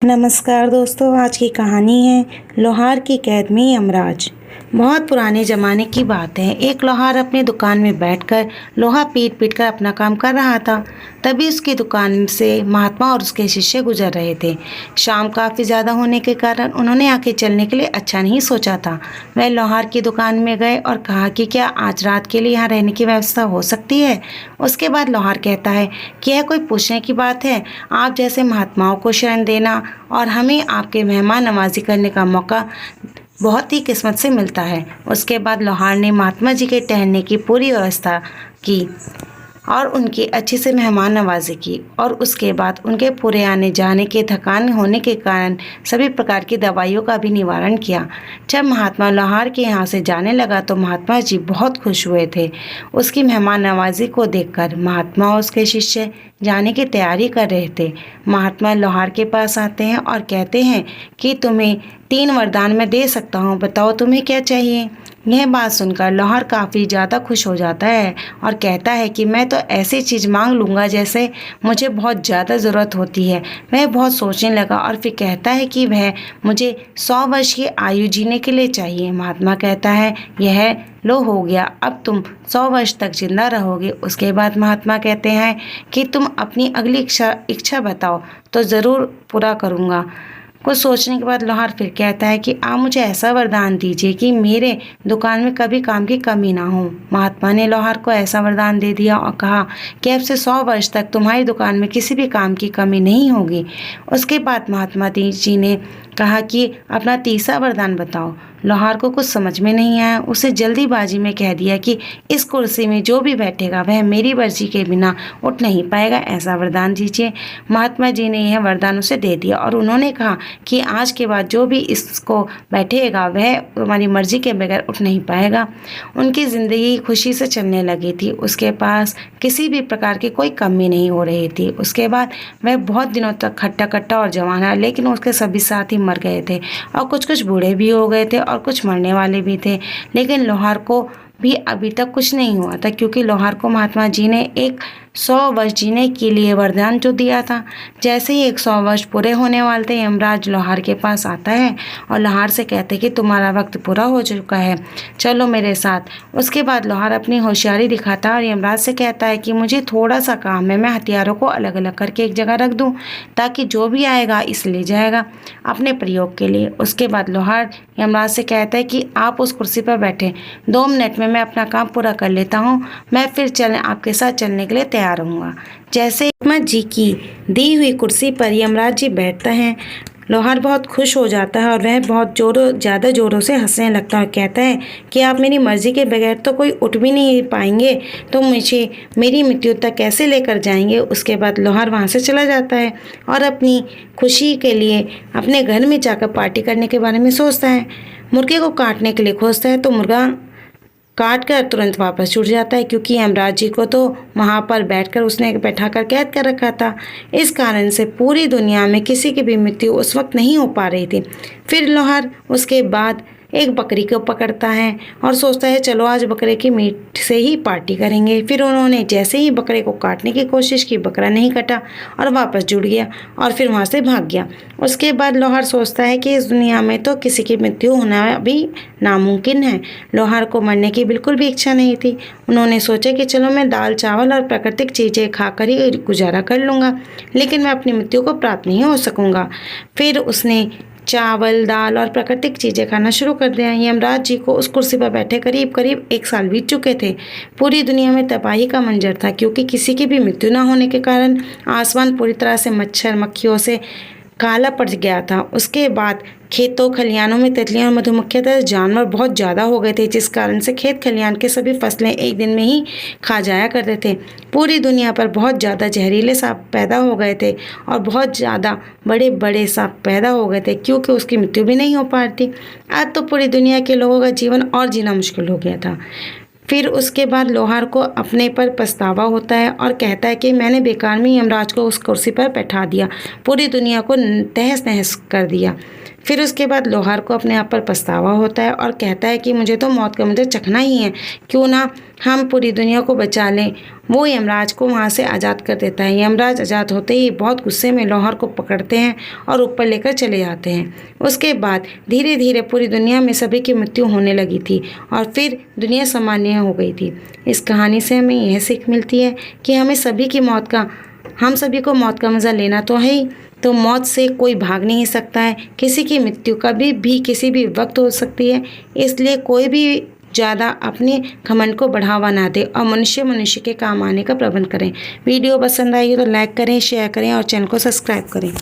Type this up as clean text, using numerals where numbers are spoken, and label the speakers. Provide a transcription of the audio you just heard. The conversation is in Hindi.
Speaker 1: नमस्कार दोस्तों, आज की कहानी है लोहार की कैद में यमराज। बहुत पुराने ज़माने की बात है। एक लोहार अपनी दुकान में बैठकर लोहा पीट पीट कर अपना काम कर रहा था। तभी उसकी दुकान से महात्मा और उसके शिष्य गुजर रहे थे। शाम काफ़ी ज़्यादा होने के कारण उन्होंने आगे चलने के लिए अच्छा नहीं सोचा था। वह लोहार की दुकान में गए और कहा कि क्या आज रात के लिए यहाँ रहने की व्यवस्था हो सकती है। उसके बाद लोहार कहता है कि यह कोई पूछने की बात है। आप जैसे महात्माओं को शरण देना और हमें आपके मेहमान नवाजी करने का मौका बहुत ही किस्मत से मिलता है। उसके बाद लोहार ने महात्मा जी के ठहरने की पूरी व्यवस्था की और उनकी अच्छी से मेहमान नवाजी की और उसके बाद उनके पूरे आने जाने के थकान होने के कारण सभी प्रकार की दवाइयों का भी निवारण किया। जब महात्मा लोहार के यहाँ से जाने लगा तो महात्मा जी बहुत खुश हुए थे। उसकी मेहमान नवाजी को देखकर महात्मा और उसके शिष्य जाने की तैयारी कर रहे थे। महात्मा लोहार के पास आते हैं और कहते हैं कि तुम्हें 3 वरदान मैं दे सकता हूँ, बताओ तुम्हें क्या चाहिए। यह बात सुनकर लोहार काफ़ी ज़्यादा खुश हो जाता है और कहता है कि मैं तो ऐसी चीज़ मांग लूँगा जैसे मुझे बहुत ज़्यादा ज़रूरत होती है। वह बहुत सोचने लगा और फिर कहता है कि वह मुझे 100 वर्ष की आयु जीने के लिए चाहिए। महात्मा कहता है यह लो हो गया, अब तुम 100 वर्ष तक जिंदा रहोगे। उसके बाद महात्मा कहते हैं कि तुम अपनी अगली इच्छा बताओ तो ज़रूर पूरा करूँगा। कुछ सोचने के बाद लोहार फिर कहता है कि आप मुझे ऐसा वरदान दीजिए कि मेरे दुकान में कभी काम की कमी ना हो। महात्मा ने लोहार को ऐसा वरदान दे दिया और कहा कि अब से 100 वर्ष तक तुम्हारी दुकान में किसी भी काम की कमी नहीं होगी। उसके बाद महात्मा जी ने कहा कि अपना तीसरा वरदान बताओ। लोहार को कुछ समझ में नहीं आया। उसे जल्दीबाजी में कह दिया कि इस कुर्सी में जो भी बैठेगा वह मेरी मर्जी के बिना उठ नहीं पाएगा, ऐसा वरदान दीजिए। महात्मा जी ने यह वरदान उसे दे दिया और उन्होंने कहा कि आज के बाद जो भी इसको बैठेगा वह हमारी मर्जी के बगैर उठ नहीं पाएगा। उनकी ज़िंदगी खुशी से चलने लगी थी। उसके पास किसी भी प्रकार की कोई कमी नहीं हो रही थी। उसके बाद वह बहुत दिनों तक हट्टा कट्टा और जवान रहा, लेकिन उसके सभी साथी मर गए थे और कुछ बूढ़े भी हो गए थे और कुछ मरने वाले भी थे। लेकिन लोहार को भी अभी तक कुछ नहीं हुआ था, क्योंकि लोहार को महात्मा जी ने एक 100 वर्ष जीने के लिए वरदान जो दिया था। जैसे ही 100 वर्ष पूरे होने वाले थे, यमराज लोहार के पास आता है और लोहार से कहते कि तुम्हारा वक्त पूरा हो चुका है, चलो मेरे साथ। उसके बाद लोहार अपनी होशियारी दिखाता है और यमराज से कहता है कि मुझे थोड़ा सा काम है, मैं हथियारों को अलग अलग करके एक जगह रख दूँ ताकि जो भी आएगा इस ले जाएगा अपने प्रयोग के लिए। उसके बाद लोहार यमराज से कहता है कि आप उस कुर्सी पर बैठे, 2 मिनट में मैं अपना काम पूरा कर लेता हूँ, मैं फिर आपके साथ चलने के लिए तैयार रहूँगा। जैसे महात्मा जी की दी हुई कुर्सी पर यमराज जी बैठता है, लोहार बहुत खुश हो जाता है और वह बहुत ज़्यादा ज़ोरों से हंसने लगता है और कहता है कि आप मेरी मर्ज़ी के बगैर तो कोई उठ भी नहीं पाएंगे, तो मुझे मेरी मृत्यु तक कैसे लेकर जाएंगे। उसके बाद लोहार वहाँ से चला जाता है और अपनी खुशी के लिए अपने घर में जाकर पार्टी करने के बारे में सोचता है। मुर्गे को काटने के लिए खोजता है तो मुर्गा काट कर तुरंत वापस छूट जाता है, क्योंकि यमराज जी को तो वहाँ पर बैठकर उसने बैठा कर कैद कर रखा था। इस कारण से पूरी दुनिया में किसी की भी मृत्यु उस वक्त नहीं हो पा रही थी। फिर लोहार उसके बाद एक बकरी को पकड़ता है और सोचता है चलो आज बकरे की मीट से ही पार्टी करेंगे। फिर उन्होंने जैसे ही बकरे को काटने की कोशिश की, बकरा नहीं कटा और वापस जुड़ गया और फिर वहाँ से भाग गया। उसके बाद लोहार सोचता है कि इस दुनिया में तो किसी की मृत्यु होना अभी नामुमकिन है। लोहार को मरने की बिल्कुल भी इच्छा नहीं थी। उन्होंने सोचा कि चलो मैं दाल चावल और प्राकृतिक चीज़ें खाकर ही गुजारा कर लूँगा, लेकिन मैं अपनी मृत्यु को प्राप्त नहीं हो सकूँगा। फिर उसने चावल, दाल और प्राकृतिक चीज़ें खाना शुरू कर दिया। यमराज जी को उस कुर्सी पर बैठे करीब करीब 1 साल बीत चुके थे। पूरी दुनिया में तबाही का मंजर था, क्योंकि किसी की भी मृत्यु न होने के कारण आसमान पूरी तरह से मच्छर मक्खियों से काला पड़ गया था। उसके बाद खेतों खलिहानों में तितलियां और मधुमक्खियां तथा जानवर बहुत ज़्यादा हो गए थे, जिस कारण से खेत खलिहान के सभी फसलें एक दिन में ही खा जाया करते थे। पूरी दुनिया पर बहुत ज़्यादा जहरीले सांप पैदा हो गए थे और बहुत ज़्यादा बड़े बड़े सांप पैदा हो गए थे, क्योंकि उसकी मृत्यु भी नहीं हो पा रही थी। आज तो पूरी दुनिया के लोगों का जीवन और जीना मुश्किल हो गया था। फिर उसके बाद लोहार को अपने पर पछतावा होता है और कहता है कि मैंने बेकार में यमराज को उस कुर्सी पर बैठा दिया, पूरी दुनिया को तहस नहस कर दिया। फिर उसके बाद लोहार को अपने आप पर पछतावा होता है और कहता है कि मुझे तो मौत का मुझे चखना ही है, क्यों ना हम पूरी दुनिया को बचा लें। वो यमराज को वहाँ से आज़ाद कर देता है। यमराज आज़ाद होते ही बहुत गुस्से में लोहार को पकड़ते हैं और ऊपर लेकर चले जाते हैं। उसके बाद धीरे धीरे पूरी दुनिया में सभी की मृत्यु होने लगी थी और फिर दुनिया सामान्य हो गई थी। इस कहानी से हमें यह सीख मिलती है कि हम सभी को मौत का मज़ा लेना तो है ही। तो मौत से कोई भाग नहीं सकता है। किसी की मृत्यु कभी भी किसी भी वक्त हो सकती है। इसलिए कोई भी ज़्यादा अपने घमंड को बढ़ावा ना दे और मनुष्य के काम आने का प्रबंध करें। वीडियो पसंद आई हो तो लाइक करें, शेयर करें और चैनल को सब्सक्राइब करें।